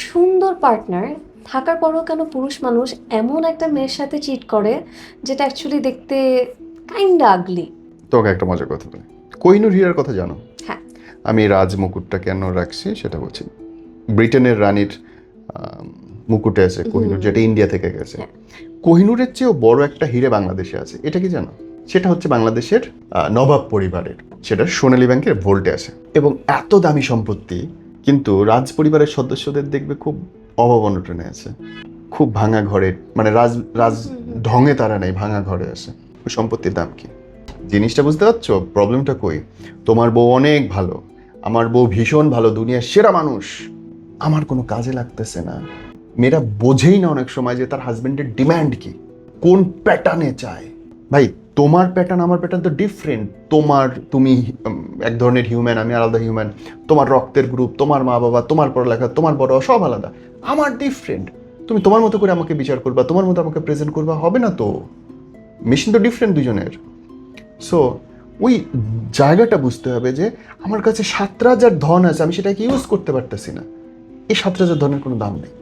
সুন্দর পার্টনার থাকার পরেও কেন পুরুষ মানুষ এমন একটা মেয়ের সাথে চিট করে যেটা অ্যাকচুয়ালি দেখতে কাইন্ডা আগলি? তোকে একটা মজার কথা বলি, কোহিনূর হীরার কথা জানো? হ্যাঁ। আমি রাজ মুকুটটা কেন রাখছি সেটা বলছি। ব্রিটেনের রানীর মুকুটে আছে কোহিনূর, যেটা ইন্ডিয়া থেকে গেছে। হ্যাঁ। কোহিনূরের চেয়েও বড় একটা হিরে বাংলাদেশে আছে, এটা কি জানো? সেটা হচ্ছে বাংলাদেশের নবাব পরিবারের, সেটা সোনালী ব্যাংকের ভোল্টে আছে। এবং এত দামি সম্পত্তি, কিন্তু রাজ পরিবারের সদস্যদের দেখবে খুব অভাব অনটনে আছে, খুব ভাঙা ঘরে, মানে রাজ রাজ ঢঙে তারা নেই, ভাঙা ঘরে আছে। ওই সম্পত্তির দাম কি? জিনিসটা বুঝতে পারছো? প্রবলেমটা কই? তোমার বউ অনেক ভালো, আমার বউ ভীষণ ভালো, দুনিয়ার সেরা মানুষ, আমার কোনো কাজে লাগতেছে না। মেয়েরা বোঝেই না অনেক সময় যে তার হাজবেন্ডের ডিমান্ড কি, কোন প্যাটার্নে চায়। ভাই, তোমার প্যাটার্ন আমার প্যাটার্ন তো ডিফারেন্ট। তুমি এক ধরনের হিউম্যান, আমি আলাদা হিউম্যান। তোমার রক্তের গ্রুপ, তোমার মা বাবা, তোমার পড়ালেখা, তোমার বড় সব আলাদা, আমার ডিফারেন্ট। তুমি তোমার মতো করে আমাকে বিচার করবা, তোমার মতো আমাকে প্রেজেন্ট করবা, হবে না তো। মেশিন তো ডিফারেন্ট দুজনের। সো ওই জায়গাটা বুঝতে হবে যে আমার কাছে 7,000 ধন আছে, আমি সেটাকে ইউজ করতে পারতেছি না, এই 7,000 ধনের কোনো দাম নেই।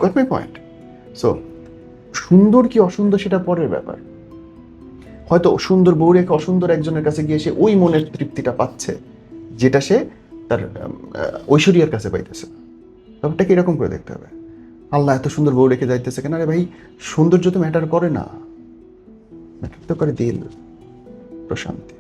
Got my point? সো সুন্দর কি অসুন্দর সেটা পরের ব্যাপার। হয়তো সুন্দর বউ রেখে অসুন্দর একজনের কাছে গিয়ে সে ওই মনের তৃপ্তিটা পাচ্ছে, যেটা সে তার ঐশ্বরিয়ার কাছে পাইতেছে। ব্যাপারটাকে এরকম করে দেখতে হবে। আল্লাহ এত সুন্দর বউ রেখে যাইতেছে কেন? আরে ভাই, সৌন্দর্য তো ম্যাটার করে না, ম্যাটার তো করে দিল, প্রশান্তি।